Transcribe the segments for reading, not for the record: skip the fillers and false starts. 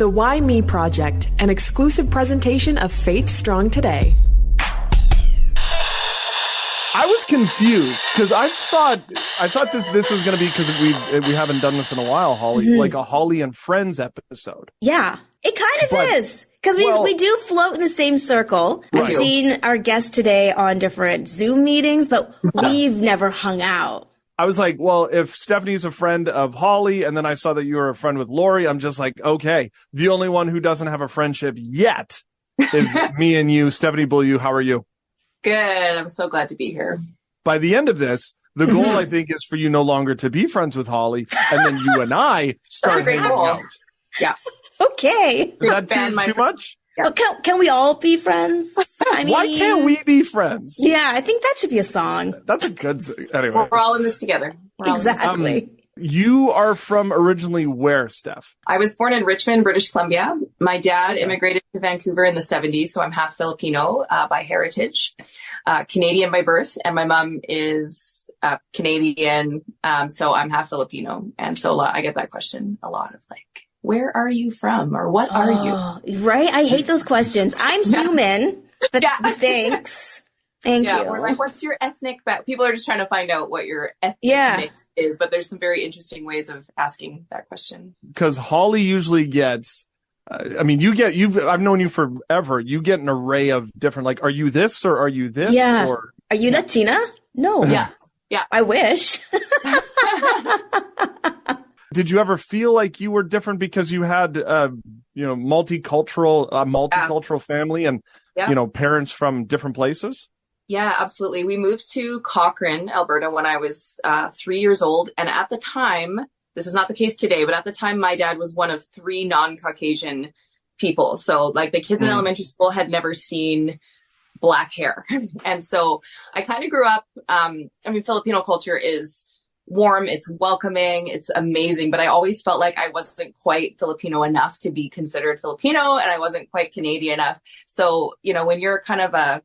The Why Me Project, an exclusive presentation of Faith Strong Today. I was confused because I thought this was going to be, because we haven't done this in a while, Holly, like a Holly and Friends episode. Yeah, it kind of is, because we do float in the same circle. Right. I've seen our guests today on different Zoom meetings, but we've never hung out. I was like, well, if Stephanie's a friend of Holly, and then I saw that you were a friend with Lori, I'm just like, okay, the only one who doesn't have a friendship yet is me and you. Stephanie Beaulieu, how are you? Good. I'm so glad to be here. By the end of this, the goal, I think, is for you no longer to be friends with Holly, and then you and I start hanging out. Yeah. Okay. Is that too much? Yeah. Well, can we all be friends? I mean, why can't we be friends? Yeah, I think that should be a song. That's a good. Anyway, we're all in this together. Exactly. You are from originally where, Steph? I was born in Richmond, British Columbia. My dad immigrated to Vancouver in the 70s, so I'm half Filipino by heritage, Canadian by birth, and my mom is Canadian, so I'm half Filipino. And so I get that question a lot of like, where are you from, or what are you? Right? I hate those questions. I'm human, but thanks. Thank you. Or like, what's your ethnic background? People are just trying to find out what your ethnic mix is, but there's some very interesting ways of asking that question. Because Holly usually gets, I've known you forever. You get an array of different, like, are you this or are you this? Yeah. Or, are you Latina? No. Yeah. I wish. Did you ever feel like you were different because you had, multicultural family and, parents from different places? Yeah, absolutely. We moved to Cochrane, Alberta when I was 3 years old. And at the time, this is not the case today, but at the time, my dad was one of 3 non-Caucasian people. So like the kids in elementary school had never seen black hair. And so I kind of grew up, Filipino culture is warm, it's welcoming, it's amazing, but I always felt like I wasn't quite Filipino enough to be considered Filipino, and I wasn't quite Canadian enough. So, when you're kind of a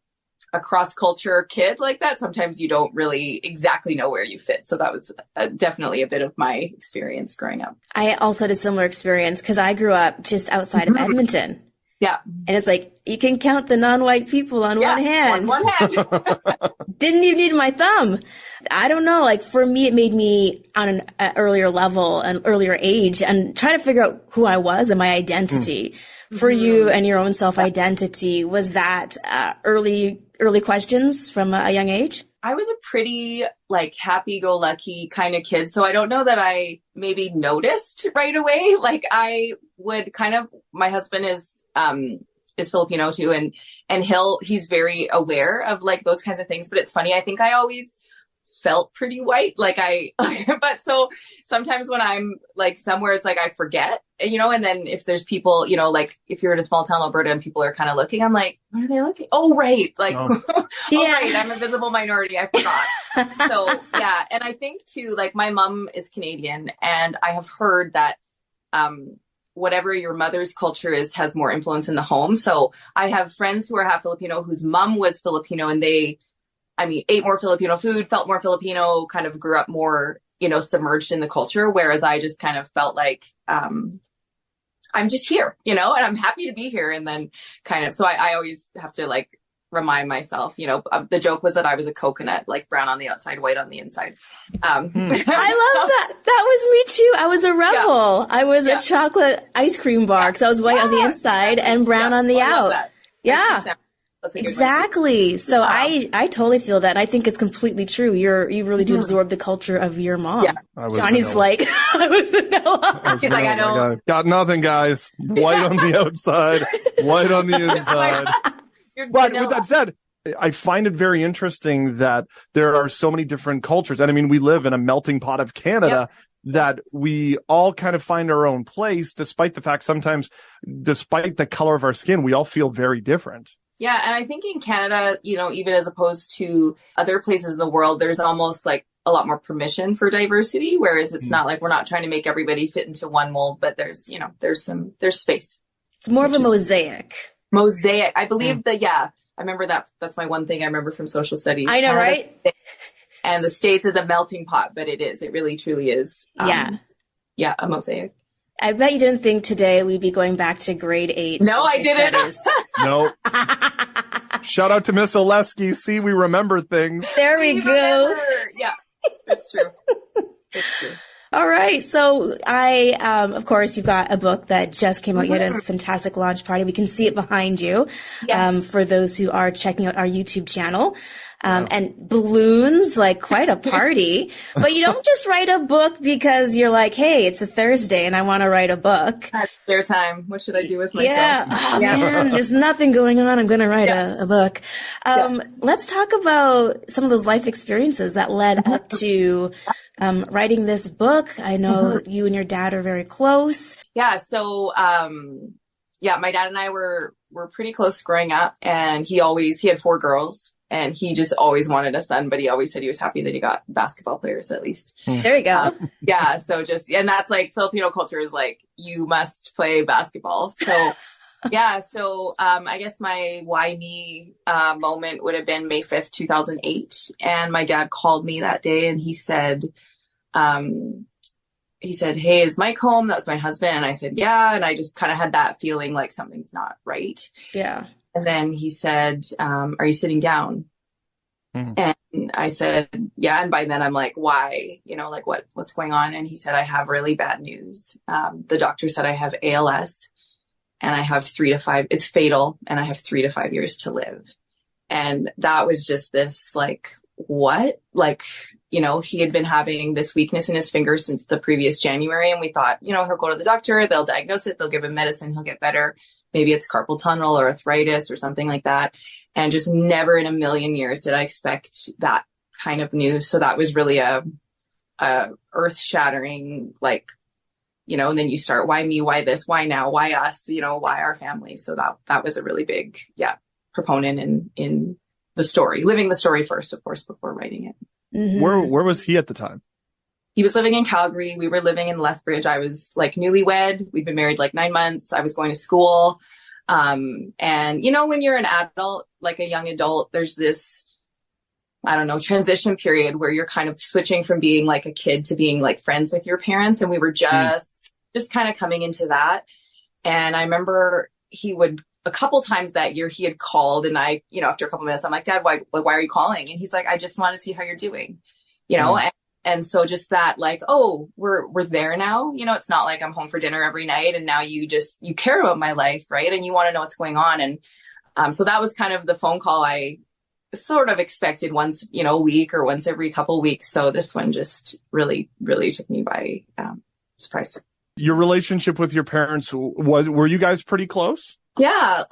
cross-culture kid like that, sometimes you don't really exactly know where you fit. So that was definitely a bit of my experience growing up. I also had a similar experience because I grew up just outside of Edmonton. Yeah. And it's like, you can count the non-white people on one hand. One hand. Didn't even need my thumb. I don't know. Like for me, it made me on an earlier level, an earlier age, and trying to figure out who I was and my identity. For you and your own self-identity, was that early questions from a young age? I was a pretty like happy-go-lucky kind of kid. So I don't know that I maybe noticed right away. Like I would my husband is Filipino too. And he's very aware of like those kinds of things. But it's funny. I think I always felt pretty white. But so sometimes when I'm like somewhere, it's like I forget, and then if there's people, like if you're in a small town, Alberta, and people are kind of looking, I'm like, what are they looking? Oh, right. Like, right. I'm a visible minority. I forgot. So yeah. And I think too, like my mom is Canadian, and I have heard that, whatever your mother's culture is has more influence in the home. So I have friends who are half Filipino whose mom was Filipino, and they, ate more Filipino food, felt more Filipino, kind of grew up more, submerged in the culture. Whereas I just kind of felt like, I'm just here, and I'm happy to be here. And then so I always have to like remind myself, the joke was that I was a coconut, like brown on the outside, white on the inside. I love that. That was me too. I was a rebel. Yeah. I was a chocolate ice cream bar because I was white on the inside and brown on the out. Yeah. Exactly. So I totally feel that. I think it's completely true. You really do absorb the culture of your mom. Yeah. Johnny's like, I was vanilla. He's like, I know. Got nothing, guys. White on the outside, white on the inside. But with that said, I find it very interesting that there are so many different cultures. And we live in a melting pot of Canada. Yep. That we all kind of find our own place, despite the fact sometimes, despite the color of our skin, we all feel very different. Yeah. And I think in Canada, even as opposed to other places in the world, there's almost like a lot more permission for diversity, whereas it's not like we're not trying to make everybody fit into one mold, but there's space. It's more of a mosaic. I believe that, I remember that. That's my one thing I remember from social studies. I know, Canada, right? And the States is a melting pot, but it really truly is. A mosaic. I bet you didn't think today we'd be going back to grade 8. No, I didn't. No. Shout out to Miss Oleski. See, we remember things. There we go. Remember. Yeah, it's true. It's true. All right. So of course, you've got a book that just came out. You had a fantastic launch party. We can see it behind you. Yes. For those who are checking out our YouTube channel. And balloons, like quite a party. But you don't just write a book because you're like, hey, it's a Thursday and I want to write a book. Spare time. What should I do with myself? Yeah. Oh, man, there's nothing going on. I'm going to write a book. Let's talk about some of those life experiences that led up to writing this book. I know you and your dad are very close. Yeah. So, my dad and I were pretty close growing up, and he had 4 girls. And he just always wanted a son, but he always said he was happy that he got basketball players at least. There you go. And that's like Filipino culture is like, you must play basketball. So, I guess my why me moment would have been May 5th, 2008. And my dad called me that day and he said, hey, is Mike home? That was my husband. And I said, yeah. And I just kind of had that feeling like something's not right. Yeah. And then he said, are you sitting down? And I said, yeah. And by then I'm like, why? Like what's going on? And he said, I have really bad news. The doctor said I have ALS and I have 3 to 5, it's fatal. And I have 3 to 5 years to live. And that was just this like, what? Like, he had been having this weakness in his finger since the previous January. And we thought, he'll go to the doctor, they'll diagnose it, they'll give him medicine, he'll get better. Maybe it's carpal tunnel or arthritis or something like that. And just never in a million years did I expect that kind of news. So that was really a earth shattering, like, and then you start, why me, why this, why now, why us, why our family. So that was a really big, proponent in the story, living the story first, of course, before writing it. Mm-hmm. Where was he at the time? He was living in Calgary. We were living in Lethbridge. I was like newlywed. We'd been married like 9 months. I was going to school. And when you're an adult, like a young adult, there's this, transition period where you're kind of switching from being like a kid to being like friends with your parents. And we were just kind of coming into that. And I remember a couple times that year he had called and I, after a couple minutes, I'm like, Dad, why are you calling? And he's like, I just want to see how you're doing, And so just that like, oh, we're there now. It's not like I'm home for dinner every night and now you care about my life, right? And you want to know what's going on. And so that was kind of the phone call I sort of expected once, a week or once every couple weeks. So this one just really, really took me by surprise. Your relationship with your parents, were you guys pretty close? Yeah.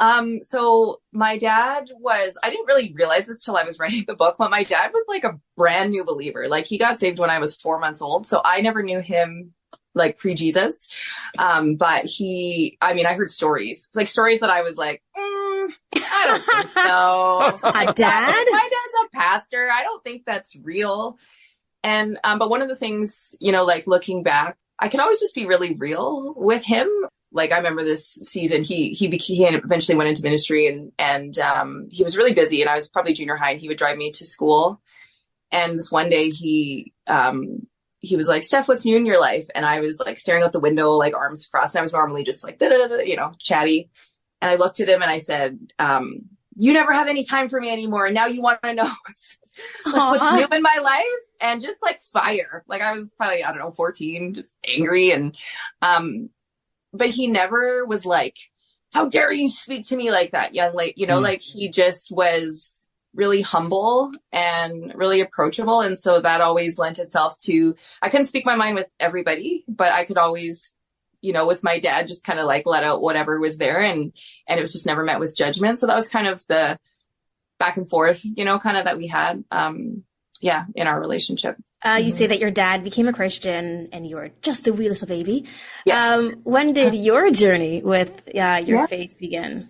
So my dad I didn't really realize this till I was writing the book, but my dad was like a brand new believer. Like he got saved when I was 4 months old. So I never knew him like pre-Jesus. But I heard stories, like stories that I was like, I don't think so. A dad? My dad's a pastor. I don't think that's real. And, but one of the things, like looking back, I could always just be really real with him. Like I remember this season, he eventually went into ministry and he was really busy and I was probably junior high and he would drive me to school. And this one day he was like, Steph, what's new in your life? And I was like staring out the window, like arms crossed. And I was normally just like, chatty. And I looked at him and I said, you never have any time for me anymore. And now you want to know what's new in my life? And just like fire. Like I was probably, 14, just angry. And, but he never was like, how dare you speak to me like that, young lady? Like he just was really humble and really approachable. And so that always lent itself to, I couldn't speak my mind with everybody, but I could always, with my dad, just kind of like let out whatever was there. And it was just never met with judgment. So that was kind of the back and forth, kind of that we had, in our relationship. You say that your dad became a Christian and you were just a wee little baby. Yes. When did your journey with your faith begin?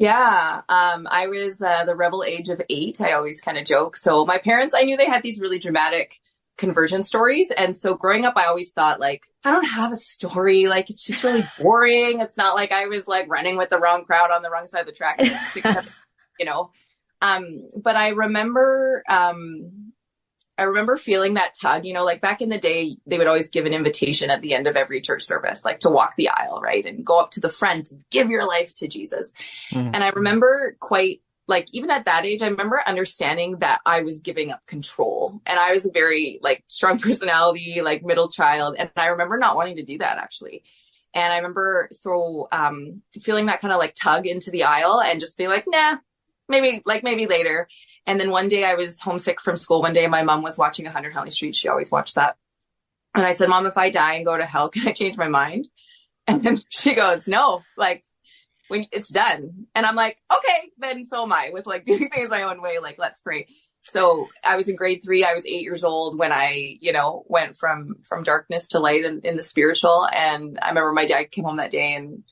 Yeah. I was the rebel age of 8. I always kind of joke. So my parents, I knew they had these really dramatic conversion stories. And so growing up, I always thought like, I don't have a story. Like, it's just really boring. It's not like I was like running with the wrong crowd on the wrong side of the track, But I remember, I remember feeling that tug, you know, like back in the day, they would always give an invitation at the end of every church service, like to walk the aisle, right? And go up to the front and give your life to Jesus. Mm-hmm. And I remember quite like, even at that age, I remember understanding that I was giving up control, and I was a very like strong personality, like middle child. And I remember not wanting to do that actually. And I remember feeling that kind of like tug into the aisle and just being like, nah, maybe later. And then one day I was homesick from school. One day my mom was watching 100 Huntley Street. She always watched that. And I said, Mom, if I die and go to hell, can I change my mind? And then she goes, no, like when it's done. And I'm like, okay, then so am I, with like doing things my own way. Like, let's pray. So I was in grade 3. I was 8 years old when I, you know, went from darkness to light in the spiritual. And I remember my dad came home that day and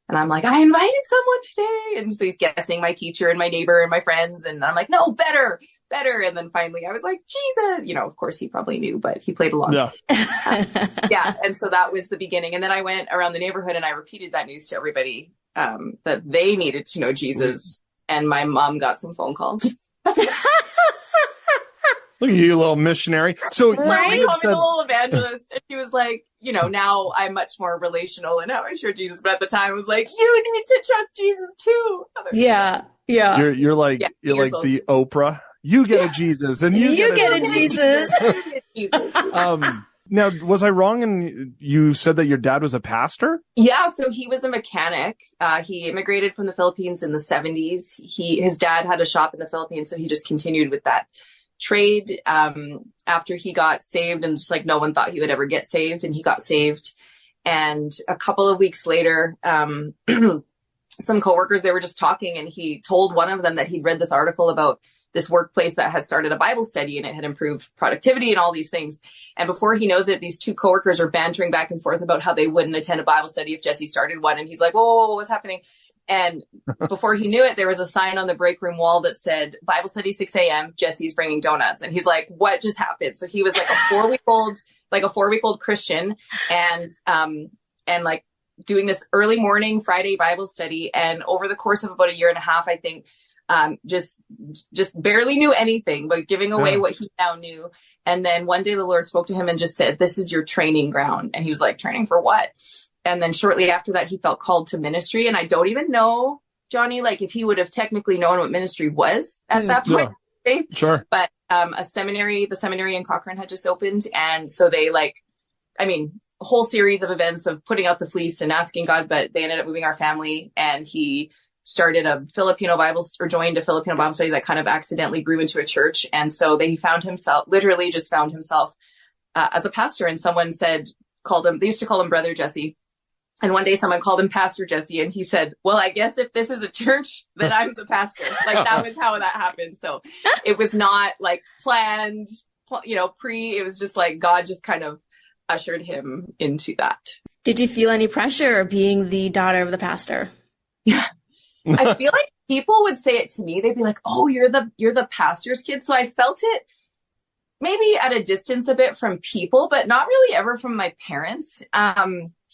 I'm like, I invited someone today. And so he's guessing my teacher and my neighbor and my friends. And I'm like, no, better. And then finally I was like, Jesus, you know, of course he probably knew, but he played along. Yeah. Yeah. And so that was the beginning. And then I went around the neighborhood and I repeated that news to everybody, that they needed to know Jesus. And my mom got some phone calls. Look at you, little missionary. So right? You called me a little evangelist. And she was like, you know, now I'm much more relational in how I share Jesus. But at the time, I was like, you need to trust Jesus too. Yeah. You're like the Oprah. You get a Jesus, and you get a Jesus. Now, was I wrong? And you said that your dad was a pastor? Yeah. So he was a mechanic. He immigrated from the Philippines in the 70s. His dad had a shop in the Philippines, so he just continued with that trade after he got saved, and just like no one thought he would ever get saved, and he got saved. And a couple of weeks later, some coworkers, they were just talking, and he told one of them that he'd read this article about this workplace that had started a Bible study, and it had improved productivity and all these things. And before he knows it, these two coworkers are bantering back and forth about how they wouldn't attend a Bible study if Jesse started one. And he's like, whoa, what's happening? And before he knew it, there was a sign on the break room wall that said, Bible study 6 a.m., Jesse's bringing donuts. And he's like, what just happened? So he was like a 4-week-old Christian, and like doing this early morning Friday Bible study. And over the course of about a year and a half, I think, just barely knew anything, but giving away what he now knew. And then one day the Lord spoke to him and just said, this is your training ground. And he was like, training for what? And then shortly after that, he felt called to ministry. And I don't even know, Johnny, like if he would have technically known what ministry was at that point. Yeah. Sure. But the seminary in Cochrane had just opened. And so they a whole series of events of putting out the fleece and asking God, but they ended up moving our family, and he started joined a Filipino Bible study that kind of accidentally grew into a church. And so they found himself as a pastor. And someone they used to call him Brother Jesse. And one day someone called him Pastor Jesse, and he said, well, I guess if this is a church, then I'm the pastor. Like that was how that happened. So it was not like planned, it was just like God just kind of ushered him into that. Did you feel any pressure being the daughter of the pastor? Yeah. I feel like people would say it to me. They'd be like, oh, you're the pastor's kid. So I felt it maybe at a distance a bit from people, but not really ever from my parents.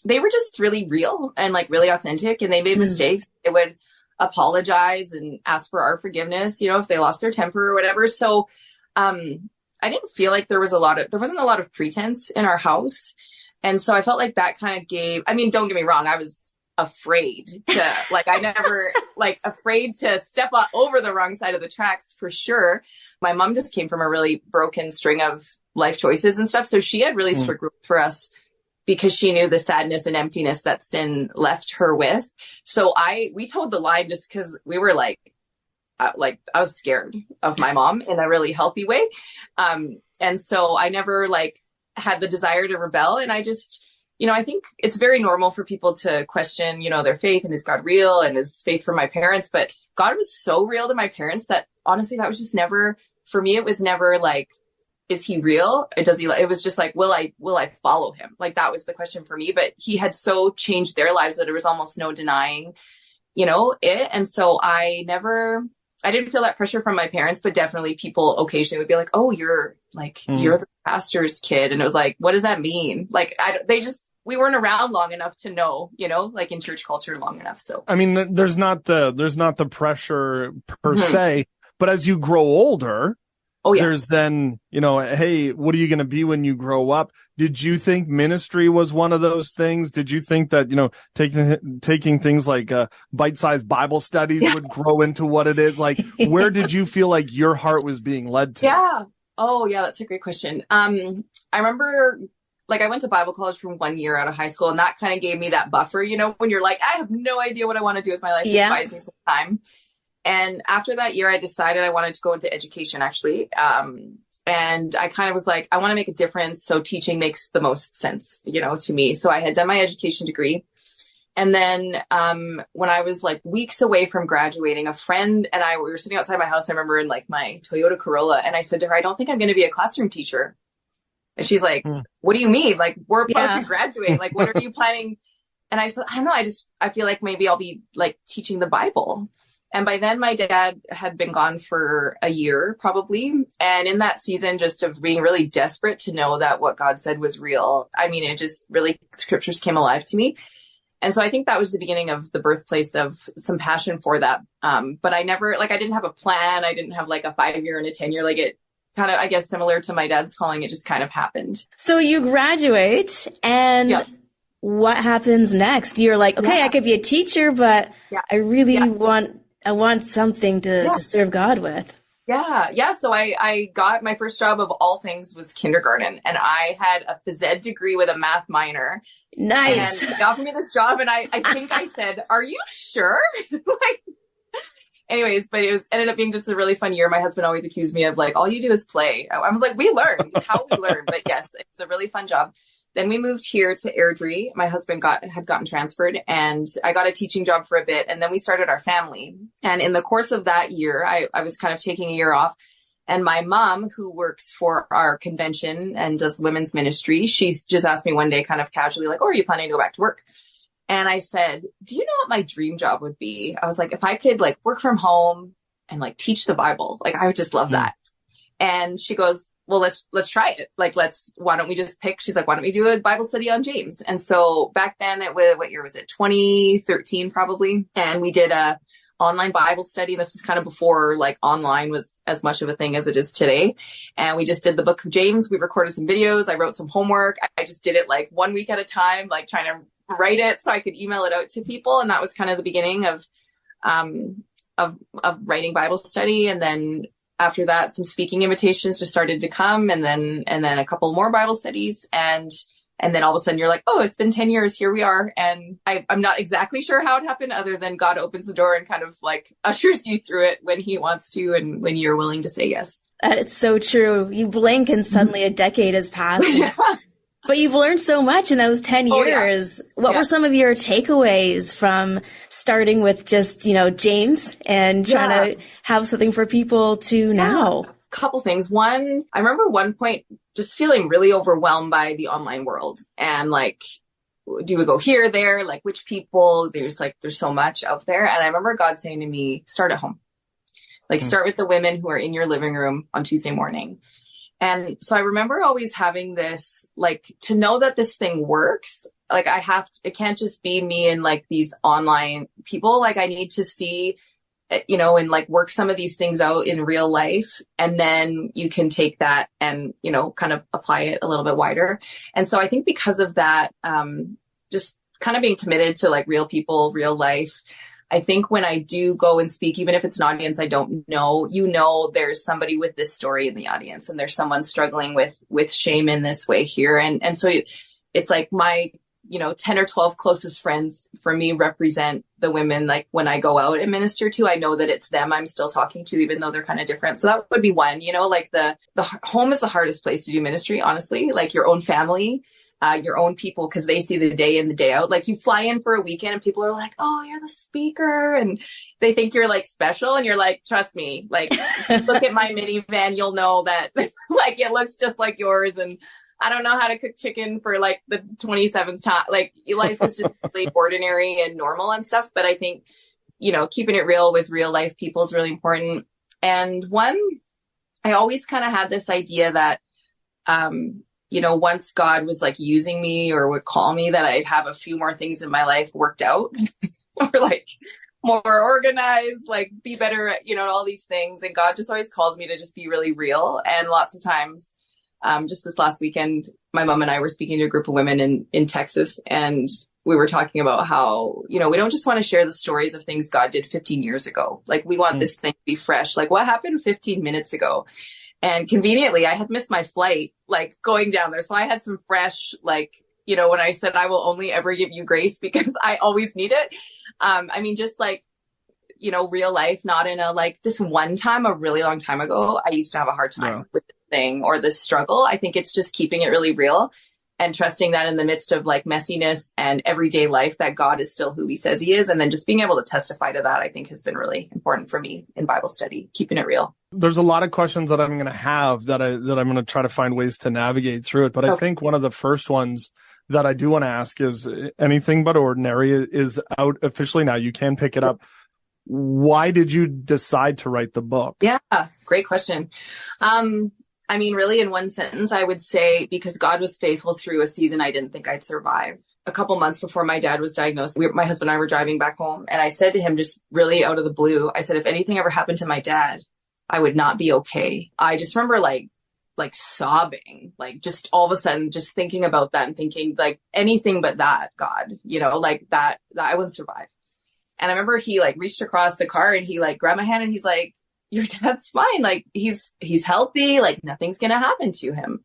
They were just really real and like really authentic, and they made mistakes. They would apologize and ask for our forgiveness, if they lost their temper or whatever. So, I didn't feel like there wasn't a lot of pretense in our house. And so I felt like that kind of don't get me wrong. I was afraid to afraid to step over the wrong side of the tracks for sure. My mom just came from a really broken string of life choices and stuff. So she had really strict rules for us, because she knew the sadness and emptiness that sin left her with. So we told the line just because we were I was scared of my mom in a really healthy way. And so I never had the desire to rebel. And I just, I think it's very normal for people to question, their faith, and is God real, and is faith from my parents. But God was so real to my parents that honestly, that was just never, for me, it was never is he real? It was just will I follow him? Like that was the question for me, but he had so changed their lives that there was almost no denying, it. And so I didn't feel that pressure from my parents, but definitely people occasionally would be like, oh, you're the pastor's kid. And it was like, what does that mean? We weren't around long enough to know, in church culture long enough. So, there's not the pressure per se, but as you grow older, There's then, hey, what are you going to be when you grow up? Did you think ministry was one of those things? Did you think that, taking things like bite-sized Bible studies would grow into what it is? Like, where did you feel like your heart was being led to? Yeah. Oh, yeah, that's a great question. I remember, I went to Bible college for 1 year out of high school, and that kind of gave me that buffer, when you're like, I have no idea what I want to do with my life. It buys me some time. And after that year, I decided I wanted to go into education, actually. And I kind of was like, I want to make a difference. So teaching makes the most sense, to me. So I had done my education degree. And then when I was weeks away from graduating, a friend and I, we were sitting outside my house, I remember, in my Toyota Corolla. And I said to her, I don't think I'm going to be a classroom teacher. And she's like, what do you mean? We're about to graduate. What are you planning? And I said, I don't know. I feel like maybe I'll be teaching the Bible. And by then my dad had been gone for a year probably. And in that season, just of being really desperate to know that what God said was real, I mean, it just really, scriptures came alive to me. And so I think that was the beginning of the birthplace of some passion for that. But I never, I didn't have a plan. I didn't have a 5-year and a 10-year, it kind of, I guess, similar to my dad's calling, it just kind of happened. So you graduate and what happens next? You're like, okay, I could be a teacher, but I really want something to serve God with. Yeah. So I got my first job of all things was kindergarten, and I had a phys ed degree with a math minor. Nice. And they offered me this job, and I think I said, are you sure? Anyways, but it ended up being just a really fun year. My husband always accused me of all you do is play. I was like, we learn. It's how we learn. But yes, it's a really fun job. Then we moved here to Airdrie. My husband had gotten transferred, and I got a teaching job for a bit. And then we started our family. And in the course of that year, I was kind of taking a year off. And my mom, who works for our convention and does women's ministry, she just asked me one day kind of casually, oh, are you planning to go back to work? And I said, do you know what my dream job would be? I was like, if I could work from home and teach the Bible, I would just love that. And she goes, well, let's try it. Why don't we just pick? She's like, why don't we do a Bible study on James? And so back then what year was it? 2013 probably. And we did a online Bible study. This was kind of before online was as much of a thing as it is today. And we just did the book of James. We recorded some videos. I wrote some homework. I just did it 1 week at a time, trying to write it so I could email it out to people. And that was kind of the beginning of writing Bible study. And then after that, some speaking invitations just started to come, and then a couple more Bible studies. And then all of a sudden you're like, oh, it's been 10 years. Here we are. And I'm not exactly sure how it happened, other than God opens the door and kind of ushers you through it when he wants to, and when you're willing to say yes. It's so true. You blink and suddenly a decade has passed. But you've learned so much in those 10 years. What were some of your takeaways from starting with just, James and trying to have something for people to now? Couple things. One, I remember one point just feeling really overwhelmed by the online world, and do we go here, there, which people, there's so much out there. And I remember God saying to me, start at home, start with the women who are in your living room on Tuesday morning. And so I remember always having this, to know that this thing works. It can't just be me and these online people. I need to see, and work some of these things out in real life. And then you can take that and, kind of apply it a little bit wider. And so I think because of that, just kind of being committed to real people, real life. I think when I do go and speak, even if it's an audience I don't know, there's somebody with this story in the audience, and there's someone struggling with shame in this way here. And so it's my, 10 or 12 closest friends for me represent the women. When I go out and minister to, I know that it's them I'm still talking to, even though they're kind of different. So that would be one, the home is the hardest place to do ministry, honestly, your own family. Your own people, because they see the day in the day out. You fly in for a weekend and people are like, oh, you're the speaker, and they think you're special, and you're like, trust me, look at my minivan, you'll know that it looks just like yours, and I don't know how to cook chicken for the 27th time. Life is just really ordinary and normal and stuff. But I think keeping it real with real life people is really important. And one, I always kind of had this idea that once God was using me or would call me, that I'd have a few more things in my life worked out or more organized, like be better at, all these things. And God just always calls me to just be really real. And lots of times, just this last weekend, my mom and I were speaking to a group of women in Texas, and we were talking about how, we don't just want to share the stories of things God did 15 years ago. Like we want this thing to be fresh. Like what happened 15 minutes ago? And conveniently, I had missed my flight, like going down there. So I had some fresh, like, when I said I will only ever give you grace because I always need it. Just like, real life, not in a, like this one time, a really long time ago, I used to have a hard time with this thing or this struggle. I think it's just keeping it really real and trusting that in the midst of like messiness and everyday life, that God is still who he says he is. And then just being able to testify to that, I think has been really important for me in Bible study, keeping it real. There's a lot of questions that I'm going to have that I'm going to try to find ways to navigate through it. But I think one of the first ones that I do want to ask is Anything But Ordinary is out officially now. You can pick it up. Why did you decide to write the book? Yeah, great question. Really in one sentence, I would say because God was faithful through a season I didn't think I'd survive. A couple months before my dad was diagnosed, my husband and I were driving back home, and I said to him, just really out of the blue, I said, if anything ever happened to my dad, I would not be okay. I just remember like sobbing, like just all of a sudden just thinking about that and thinking like anything but that, God, like that I wouldn't survive. And I remember he like reached across the car and he like grabbed my hand and he's like, your dad's fine. Like he's healthy. Like nothing's going to happen to him.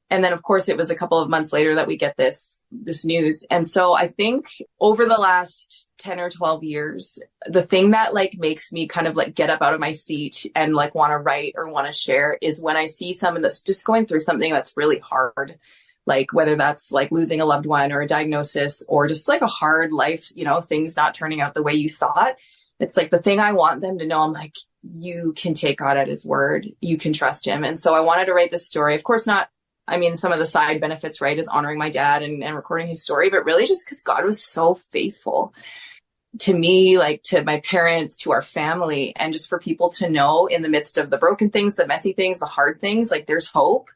And then of course it was a couple of months later that we get this news. And so I think over the last 10 or 12 years, the thing that like makes me kind of like get up out of my seat and like want to write or want to share is when I see someone that's just going through something that's really hard, like whether that's like losing a loved one or a diagnosis or just like a hard life, things not turning out the way you thought. It's like the thing I want them to know. I'm like, you can take God at his word. You can trust him. And so I wanted to write this story. Of course not. Some of the side benefits, right, is honoring my dad and recording his story, but really just because God was so faithful to me, like to my parents, to our family, and just for people to know in the midst of the broken things, the messy things, the hard things, like there's hope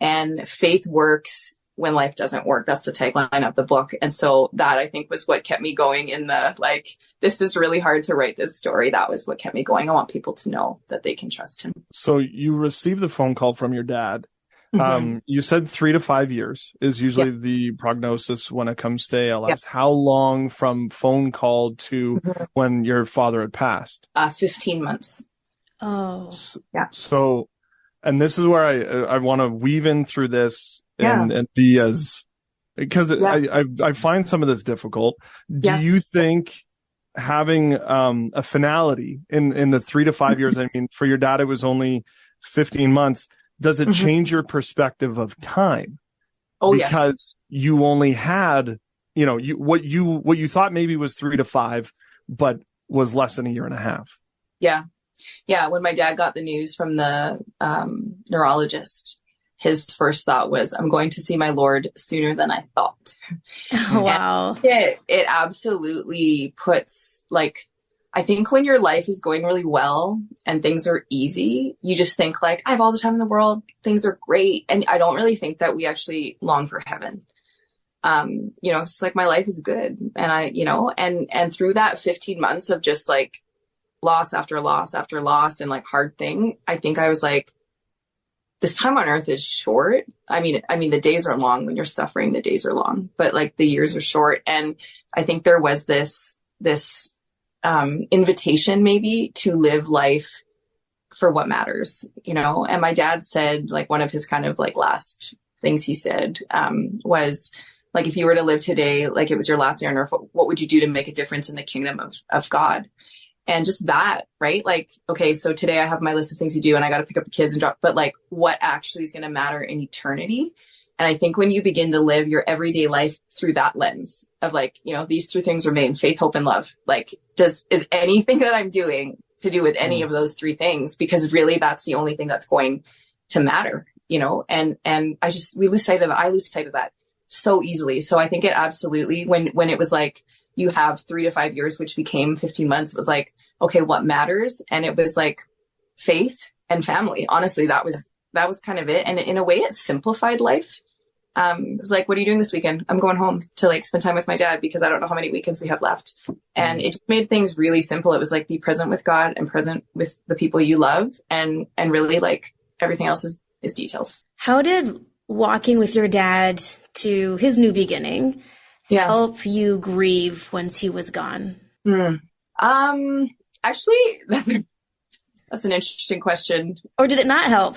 and faith works when life doesn't work. That's the tagline of the book. And so that I think was what kept me going in the, like, this is really hard to write this story. That was what kept me going. I want people to know that they can trust him. So you received the phone call from your dad. Mm-hmm. You said 3 to 5 years is usually the prognosis when it comes to ALS. Yeah. How long from phone call to when your father had passed? 15 months. Oh, yeah. So, and this is where I want to weave in through this and be as, because I find some of this difficult. Do you think having a finality in the 3 to 5 years, for your dad, it was only 15 months. Does it change your perspective of time? Oh, because you only had, what you thought maybe was 3 to 5, but was less than a year and a half. Yeah. Yeah. When my dad got the news from the neurologist, his first thought was, I'm going to see my Lord sooner than I thought. Oh, wow. It absolutely puts, like, I think when your life is going really well and things are easy, you just think like, I have all the time in the world. Things are great. And I don't really think that we actually long for heaven. It's like my life is good. And and through that 15 months of just like loss after loss after loss and like hard thing, I think I was like, this time on earth is short. I mean, the days are long when you're suffering, the days are long, but like the years are short. And I think there was this invitation maybe to live life for what matters, and my dad said, like, one of his kind of like last things he said, was like, if you were to live today, like it was your last day on earth, what would you do to make a difference in the kingdom of God? And just that, right? Like, okay, so today I have my list of things to do and I got to pick up the kids and drop, but like what actually is going to matter in eternity? And I think when you begin to live your everyday life through that lens of like, these 3 things remain: faith, hope, and love. Like, is anything that I'm doing to do with any of those 3 things? Because really that's the only thing that's going to matter, and we lose sight of that. I lose sight of that so easily. So I think it absolutely, when it was like, you have 3 to 5 years, which became 15 months, it was like, okay, what matters? And it was like faith and family. Honestly, that was kind of it. And in a way it simplified life was like, what are you doing this weekend? I'm going home to like spend time with my dad because I don't know how many weekends we have left. And it just made things really simple. It was like, be present with God and present with the people you love. And really like everything else is details. How did walking with your dad to his new beginning help you grieve once he was gone? Actually, that's an interesting question. Or did it not help?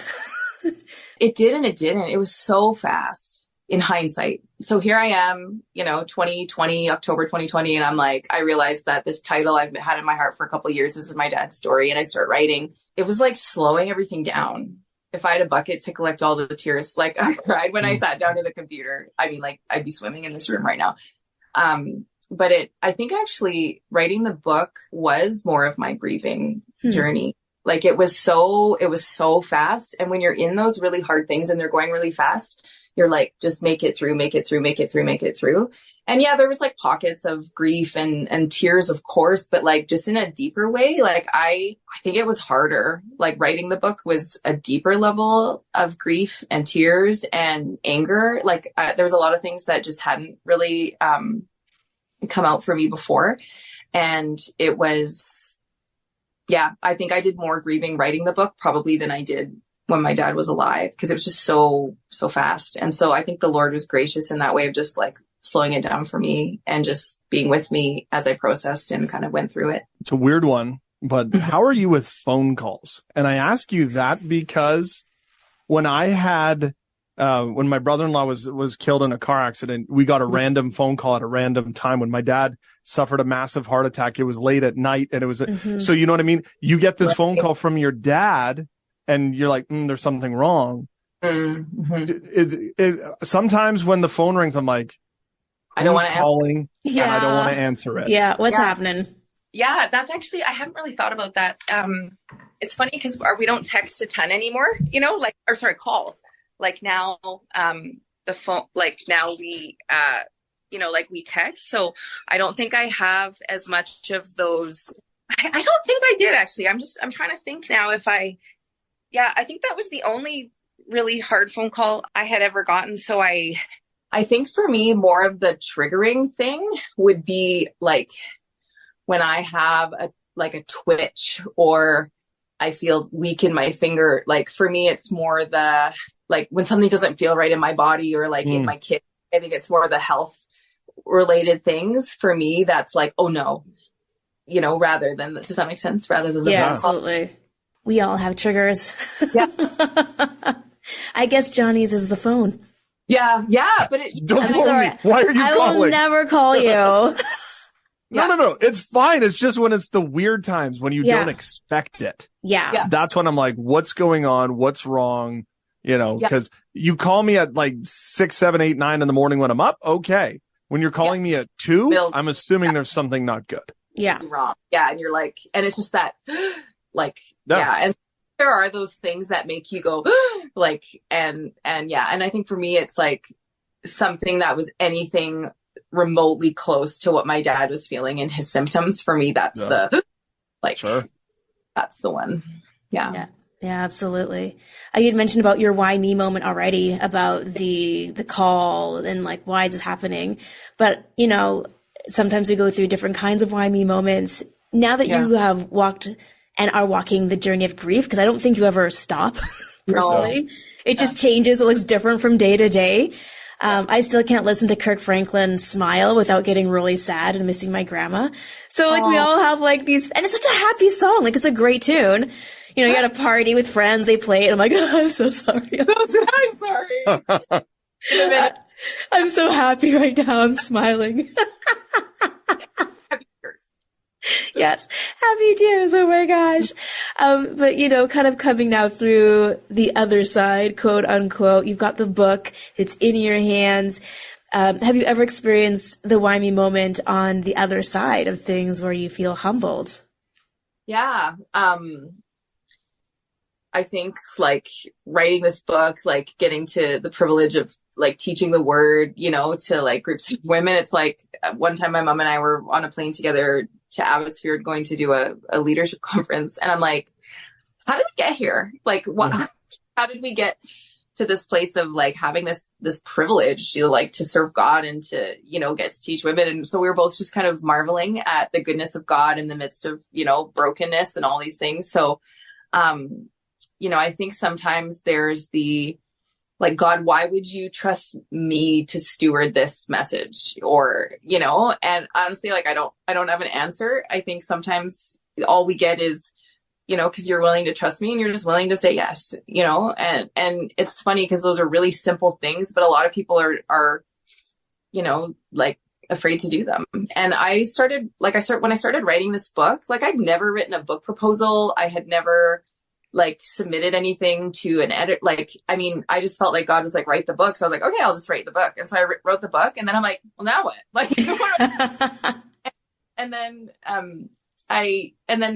It did and it didn't. It was so fast in hindsight. So here I am, 2020, October 2020. And I'm like, I realized that this title I've had in my heart for a couple of years, this is my dad's story. And I start writing. It was like slowing everything down. If I had a bucket to collect all the tears, like I cried when I sat down to the computer. I mean, like I'd be swimming in this room right now. But I think actually writing the book was more of my grieving journey. Like it was so fast. And when you're in those really hard things and they're going really fast, you're like, just make it through. And yeah, there was like pockets of grief and tears, of course, but like just in a deeper way. Like I think it was harder. Like writing the book was a deeper level of grief and tears and anger. Like there was a lot of things that just hadn't really come out for me before. And it was, I think I did more grieving writing the book probably than I did when my dad was alive, because it was just so fast. And so I think the Lord was gracious in that way of just like slowing it down for me and just being with me as I processed and kind of went through it. It's a weird one, but how are you with phone calls? And I ask you that because when I had, when my brother-in-law was killed in a car accident, we got a random phone call at a random time when my dad suffered a massive heart attack. It was late at night and it was, so you know what I mean? You get this phone call from your dad and you're like, there's something wrong. Sometimes when the phone rings, I'm like, I don't want to calling and I don't want to answer it. Yeah. What's happening? Yeah. That's actually, I haven't really thought about that. It's funny because we don't text a ton anymore, call. Like now, the phone, like now we, like we text. So I don't think I have as much of those. I don't think I did actually. I'm trying to think now if I think that was the only really hard phone call I had ever gotten. So I think for me, more of the triggering thing would be like when I have a twitch or I feel weak in my finger. Like for me, it's more the, like when something doesn't feel right in my body or like in my kid, I think it's more the health related things for me. That's like, oh no, rather than, does that make sense? Rather than absolutely. We all have triggers. Yeah. I guess Johnny's is the phone. Yeah. But don't call me. Why are you calling? I will never call you. No. It's fine. It's just when it's the weird times when you don't expect it. Yeah. That's when I'm like, what's going on? What's wrong? Because you call me at like 6, 7, 8, 9 in the morning when I'm up. Okay. When you're calling me at 2, I'm assuming there's something not good. Yeah. Wrong. Yeah. And you're like, and it's just that like, and there are those things that make you go like, and I think for me, it's like something that was anything remotely close to what my dad was feeling in his symptoms. For me, that's the, like, that's the one. Yeah. Yeah, absolutely. You'd mentioned about your why me moment already, about the call and like, why is this happening? But, sometimes we go through different kinds of why me moments. Now that you have walked and are walking the journey of grief, because I don't think you ever stop personally. No. It just changes. It looks different from day to day. I still can't listen to Kirk Franklin's Smile without getting really sad and missing my grandma. So like we all have like these, and it's such a happy song. Like it's a great tune. You at a party with friends, they play it. I'm like, oh, I'm so sorry. I'm sorry. I'm so happy right now. I'm smiling. Yes. Happy tears. Oh my gosh. But kind of coming now through the other side, quote unquote, you've got the book, it's in your hands. Have you ever experienced the why me moment on the other side of things where you feel humbled? Yeah. I think like writing this book, like getting to the privilege of like teaching the word, to like groups of women. It's like one time my mom and I were on a plane together to Abbotsford going to do a leadership conference. And I'm like, how did we get here? Like, what, how did we get to this place of like having this privilege, you know, like to serve God and to, you know, get to teach women. And so we were both just kind of marveling at the goodness of God in the midst of, you know, brokenness and all these things. So, you know, I think sometimes there's the, like, God, why would you trust me to steward this message? Or, you know, and honestly, like, I don't have an answer. I think sometimes all we get is, you know, because you're willing to trust me and you're just willing to say yes, you know, and it's funny because those are really simple things, but a lot of people are, you know, like afraid to do them. And when I started writing this book, like I'd never written a book proposal. I had never like submitted anything to an edit. Like, I mean, I just felt like God was like, write the book. So I was like, okay, I'll just write the book. And so I wrote the book, and then I'm like, well, now what? Like,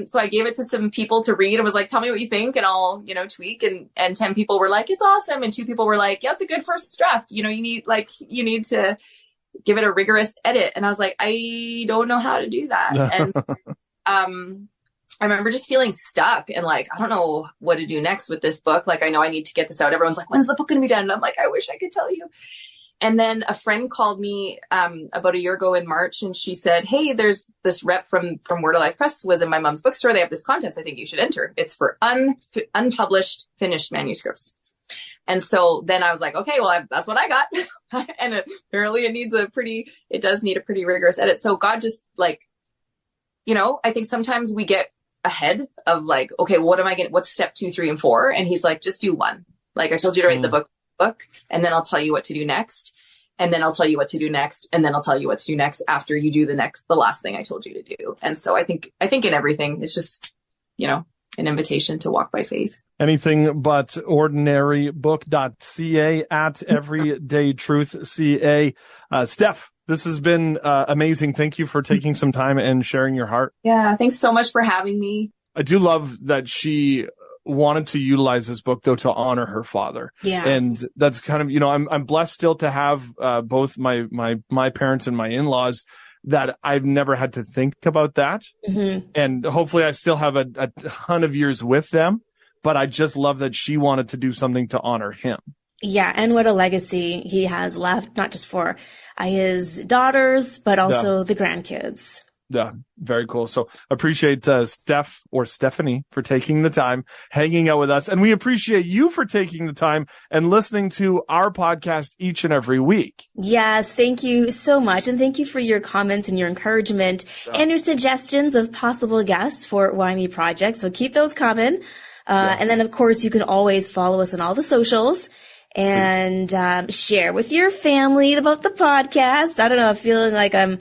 so I gave it to some people to read and was like, tell me what you think and I'll, you know, tweak. And 10 people were like, it's awesome. And 2 people were like, yeah, it's a good first draft. You know, you need to give it a rigorous edit. And I was like, I don't know how to do that. And, I remember just feeling stuck and like, I don't know what to do next with this book. Like, I know I need to get this out. Everyone's like, when's the book going to be done? And I'm like, I wish I could tell you. And then a friend called me about a year ago in March, and she said, hey, there's this rep from Word of Life Press was in my mom's bookstore. They have this contest. I think you should enter. It's for unpublished finished manuscripts. And so then I was like, okay, well, that's what I got. And apparently it does need a pretty rigorous edit. So God just like, you know, I think sometimes we get ahead of like, okay, what's step 2, 3, and 4? And he's like, just do 1. Like I told you to write the book, and then I'll tell you what to do next. And then I'll tell you what to do next. And then I'll tell you what to do next after you do the last thing I told you to do. And so I think in everything, it's just, you know, an invitation to walk by faith. Anything but ordinarybook.ca at everydaytruth.ca. Steph, this has been amazing. Thank you for taking some time and sharing your heart. Yeah. Thanks so much for having me. I do love that she wanted to utilize this book though to honor her father. Yeah. And that's kind of, you know, I'm blessed still to have both my parents and my in-laws that I've never had to think about that. Mm-hmm. And hopefully I still have a ton of years with them, but I just love that she wanted to do something to honor him. Yeah. And what a legacy he has left, not just for his daughters, but also the grandkids. Yeah, very cool. So appreciate Steph or Stephanie for taking the time, hanging out with us. And we appreciate you for taking the time and listening to our podcast each and every week. Yes, thank you so much. And thank you for your comments and your encouragement and your suggestions of possible guests for Why Me Project. So keep those coming. And then, of course, you can always follow us on all the socials. And share with your family about the podcast. I don't know, I'm feeling like I'm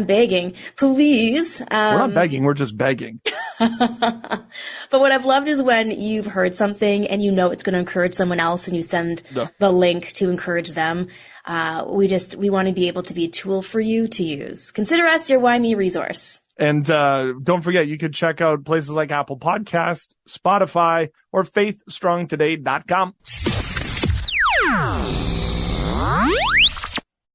begging. Please. We're not begging, we're just begging. But what I've loved is when you've heard something and you know it's going to encourage someone else and you send the link to encourage them. We want to be able to be a tool for you to use. Consider us your Why Me resource. And don't forget, you could check out places like Apple Podcast, Spotify, or faithstrongtoday.com.